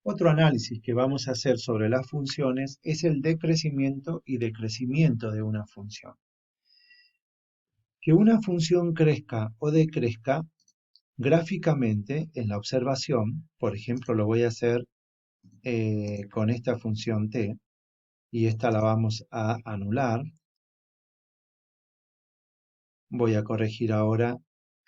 Otro análisis que vamos a hacer sobre las funciones es el decrecimiento y decrecimiento de una función. Que una función crezca o decrezca gráficamente en la observación, por ejemplo lo voy a hacer con esta función t, y esta la vamos a anular. Voy a corregir ahora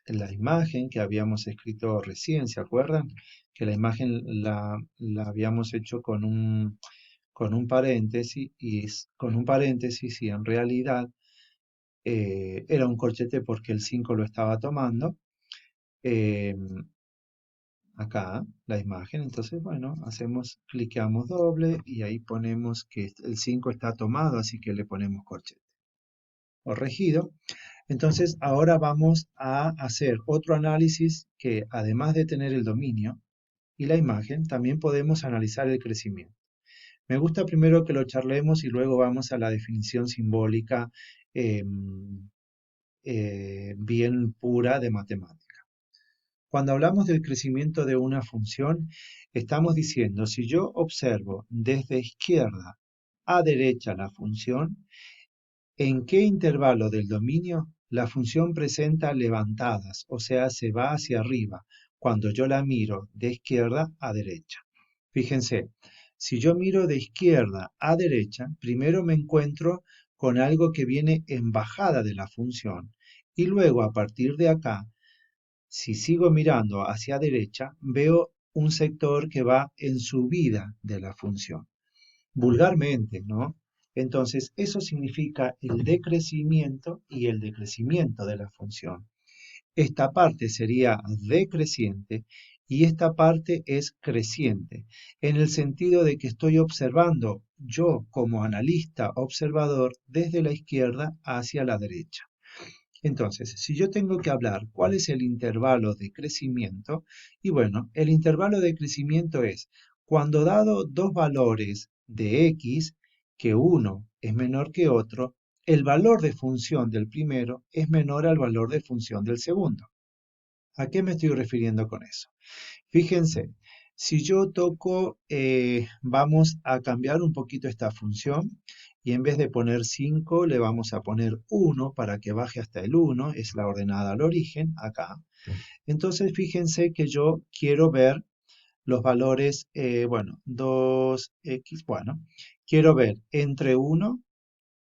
la imagen que habíamos escrito recién, ¿se acuerdan? Que la imagen la habíamos hecho con un paréntesis, y en realidad era un corchete porque el 5 lo estaba tomando. eh, Acá la imagen, entonces bueno, cliqueamos doble y ahí ponemos que el 5 está tomado, así que le ponemos corchete. Corregido. Entonces ahora vamos a hacer otro análisis que además de tener el dominio y la imagen, también podemos analizar el crecimiento. Me gusta primero que lo charlemos y luego vamos a la definición simbólica bien pura de matemática. Cuando hablamos del crecimiento de una función, estamos diciendo, si yo observo desde izquierda a derecha la función, ¿en qué intervalo del dominio la función presenta levantadas? O sea, se va hacia arriba cuando yo la miro de izquierda a derecha. Fíjense, si yo miro de izquierda a derecha, primero me encuentro con algo que viene en bajada de la función y luego a partir de acá, si sigo mirando hacia derecha, veo un sector que va en subida de la función. Vulgarmente, ¿no? Entonces, eso significa el decrecimiento y el decrecimiento de la función. Esta parte sería decreciente y esta parte es creciente, en el sentido de que estoy observando yo como analista observador desde la izquierda hacia la derecha. Entonces, si yo tengo que hablar cuál es el intervalo de crecimiento, y bueno, el intervalo de crecimiento es cuando dado dos valores de x, que uno es menor que otro, el valor de función del primero es menor al valor de función del segundo. ¿A qué me estoy refiriendo con eso? Fíjense, si yo toco, vamos a cambiar un poquito esta función y en vez de poner 5 le vamos a poner 1 para que baje hasta el 1, es la ordenada al origen, acá. Entonces fíjense que yo quiero ver los valores, bueno, 2x, bueno, quiero ver entre 1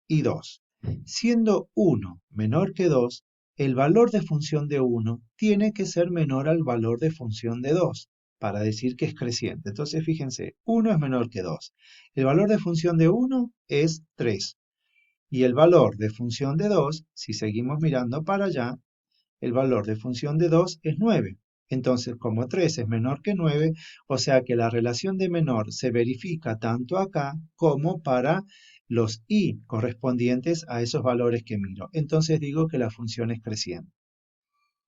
y 2. Siendo 1 menor que 2, el valor de función de 1 tiene que ser menor al valor de función de 2 para decir que es creciente. Entonces fíjense, 1 es menor que 2. El valor de función de 1 es 3. Y el valor de función de 2, si seguimos mirando para allá, el valor de función de 2 es 9. Entonces, como 3 es menor que 9, o sea que la relación de menor se verifica tanto acá como para los i correspondientes a esos valores que miro. Entonces digo que la función es creciente.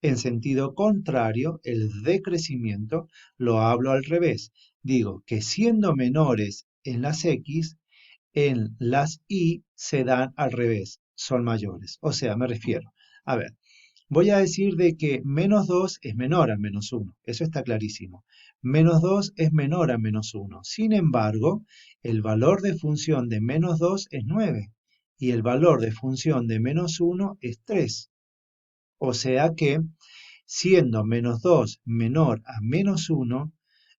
En sentido contrario, el decrecimiento lo hablo al revés. Digo que siendo menores en las x, en las y se dan al revés, son mayores. O sea, me refiero, a ver, voy a decir de que menos 2 es menor a menos 1, eso está clarísimo. Menos 2 es menor a menos 1. Sin embargo, el valor de función de menos 2 es 9 y el valor de función de menos 1 es 3. O sea que, siendo menos 2 menor a menos 1,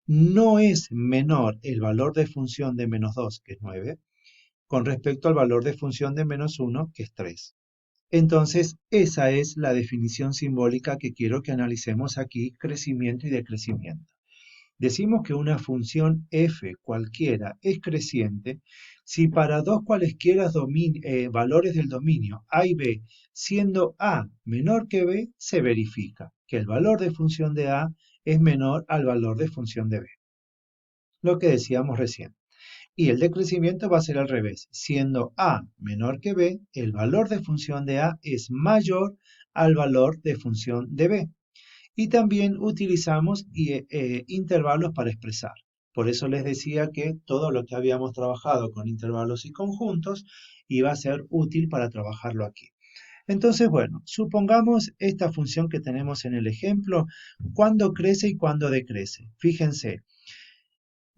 no es menor el valor de función de menos 2, que es 9, con respecto al valor de función de menos 1, que es 3. Entonces, esa es la definición simbólica que quiero que analicemos aquí, crecimiento y decrecimiento. Decimos que una función f cualquiera es creciente si para dos cualesquiera valores del dominio a y b, siendo a menor que b, se verifica que el valor de función de a es menor al valor de función de b. Lo que decíamos recién. Y el decrecimiento va a ser al revés. Siendo a menor que b, el valor de función de a es mayor al valor de función de b. Y también utilizamos intervalos para expresar. Por eso les decía que todo lo que habíamos trabajado con intervalos y conjuntos iba a ser útil para trabajarlo aquí. Entonces, bueno, supongamos esta función que tenemos en el ejemplo, cuándo crece y cuándo decrece. Fíjense,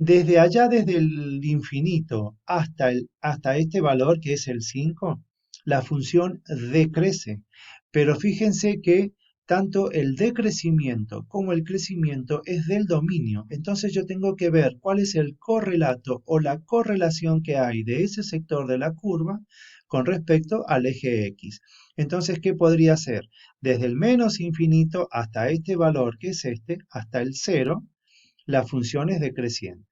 Desde allá, desde el infinito hasta este valor que es el 5, la función decrece. Pero fíjense que tanto el decrecimiento como el crecimiento es del dominio. Entonces yo tengo que ver cuál es el correlato o la correlación que hay de ese sector de la curva con respecto al eje X. Entonces, ¿qué podría ser? Desde el menos infinito hasta este valor que es este, hasta el 0, la función es decreciente.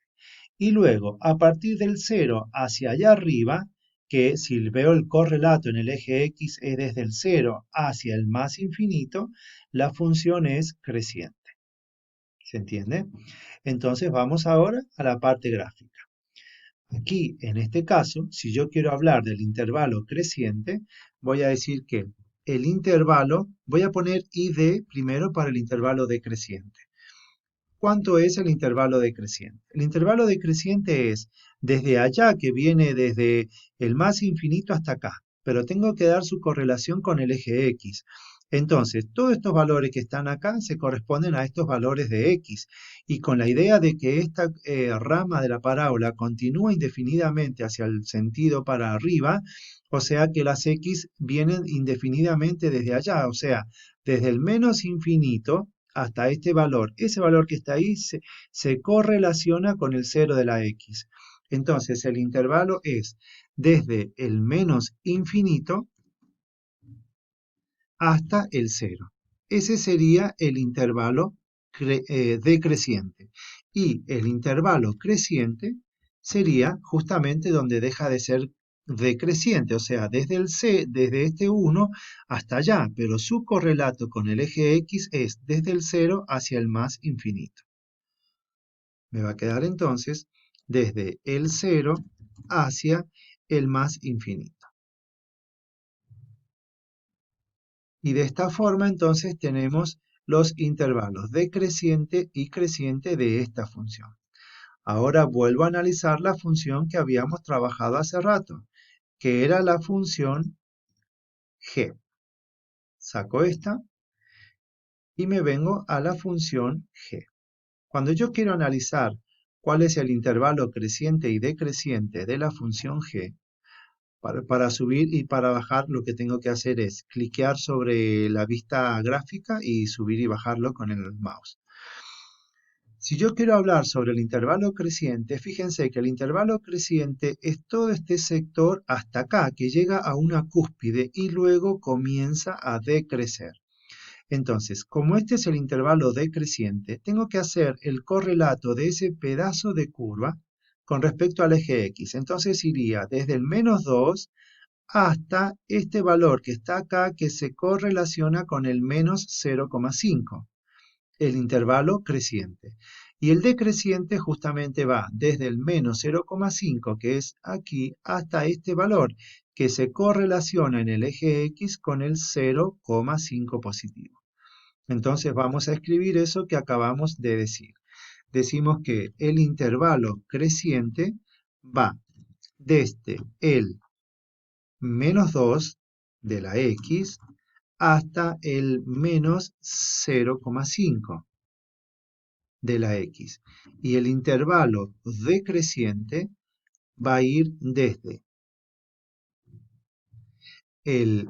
Y luego, a partir del 0 hacia allá arriba, que si veo el correlato en el eje X es desde el 0 hacia el más infinito, la función es creciente. ¿Se entiende? Entonces vamos ahora a la parte gráfica. Aquí, en este caso, si yo quiero hablar del intervalo creciente, voy a decir que el intervalo, voy a poner ID primero para el intervalo decreciente. ¿Cuánto es el intervalo decreciente? El intervalo decreciente es desde allá, que viene desde el más infinito hasta acá, pero tengo que dar su correlación con el eje X. Entonces, todos estos valores que están acá se corresponden a estos valores de X. Y con la idea de que esta rama de la parábola continúa indefinidamente hacia el sentido para arriba, o sea que las X vienen indefinidamente desde allá, o sea, desde el menos infinito hasta este valor. Ese valor que está ahí se correlaciona con el 0 de la X. Entonces el intervalo es desde el menos infinito hasta el 0. Ese sería el intervalo decreciente. Y el intervalo creciente sería justamente donde deja de ser decreciente, o sea, desde el C, desde este 1 hasta allá, pero su correlato con el eje X es desde el 0 hacia el más infinito. Me va a quedar entonces desde el 0 hacia el más infinito. Y de esta forma entonces tenemos los intervalos decreciente y creciente de esta función. Ahora vuelvo a analizar la función que habíamos trabajado hace rato, que era la función g. Saco esta y me vengo a la función g. Cuando yo quiero analizar cuál es el intervalo creciente y decreciente de la función g, para subir y para bajar lo que tengo que hacer es cliquear sobre la vista gráfica y subir y bajarlo con el mouse. Si yo quiero hablar sobre el intervalo creciente, fíjense que el intervalo creciente es todo este sector hasta acá, que llega a una cúspide y luego comienza a decrecer. Entonces, como este es el intervalo decreciente, tengo que hacer el correlato de ese pedazo de curva con respecto al eje X. Entonces iría desde el menos 2 hasta este valor que está acá, que se correlaciona con el menos 0,5, el intervalo creciente. Y el decreciente justamente va desde el menos 0,5, que es aquí, hasta este valor, que se correlaciona en el eje X con el 0,5 positivo. Entonces vamos a escribir eso que acabamos de decir. Decimos que el intervalo creciente va desde el menos 2 de la X hasta el menos 0,5 de la X. Y el intervalo decreciente va a ir desde el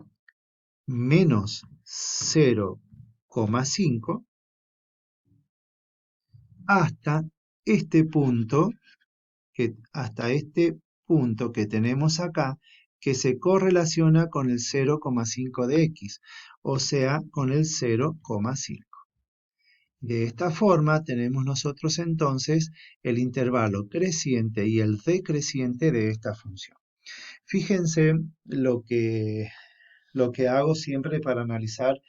menos 0,5 hasta este punto, hasta este punto que tenemos acá, que se correlaciona con el 0,5 de x, o sea, con el 0,5. De esta forma tenemos nosotros entonces el intervalo creciente y el decreciente de esta función. Fíjense lo que hago siempre para analizar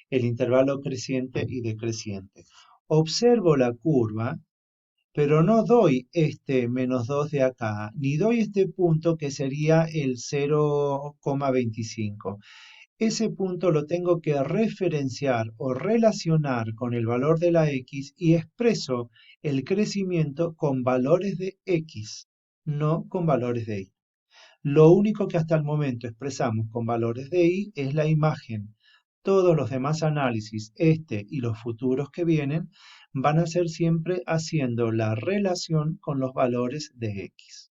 el intervalo creciente y decreciente. Observo la curva, pero no doy este menos 2 de acá, ni doy este punto que sería el 0,25. Ese punto lo tengo que referenciar o relacionar con el valor de la X y expreso el crecimiento con valores de X, no con valores de Y. Lo único que hasta el momento expresamos con valores de Y es la imagen. Todos los demás análisis, este y los futuros que vienen, van a ser siempre haciendo la relación con los valores de x.